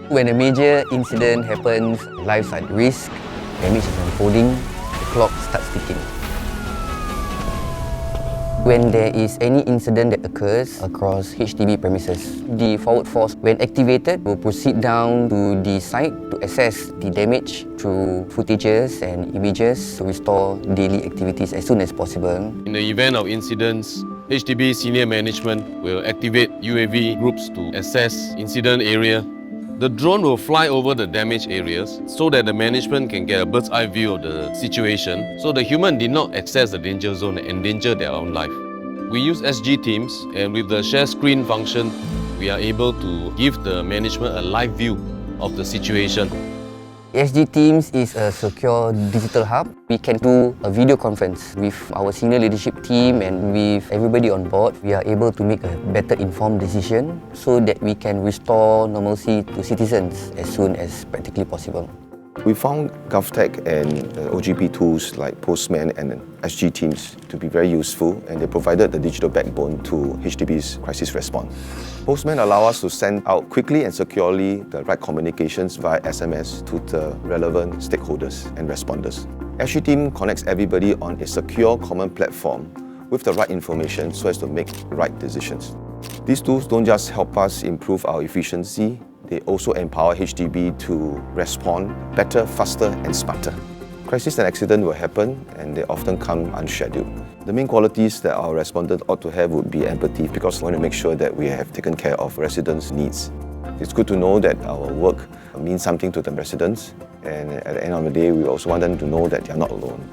When a major incident happens, lives are at risk, damage is unfolding, the clock starts ticking. When there is any incident that occurs across HDB premises, the forward force, when activated, will proceed down to the site to assess the damage through footages and images to restore daily activities as soon as possible. In the event of incidents, HDB senior management will activate UAV groups to assess incident area. The drone will fly over the damaged areas so that the management can get a bird's eye view of the situation, so the human did not access the danger zone and endanger their own life. We use SG teams, and with the share screen function, we are able to give the management a live view of the situation. SG Teams is a secure digital hub. We can do a video conference with our senior leadership team and with everybody on board. We are able to make a better informed decision so that we can restore normalcy to citizens as soon as practically possible. We found GovTech and OGP tools like Postman and SG Teams to be very useful, and they provided the digital backbone to HDB's crisis response. Postman allows us to send out quickly and securely the right communications via SMS to the relevant stakeholders and responders. SG Team connects everybody on a secure common platform with the right information so as to make right decisions. These tools don't just help us improve our efficiency, they also empower HDB to respond better, faster and smarter. Crisis and accident will happen, and they often come unscheduled. The main qualities that our respondents ought to have would be empathy, because we want to make sure that we have taken care of residents' needs. It's good to know that our work means something to the residents, and at the end of the day, we also want them to know that they are not alone.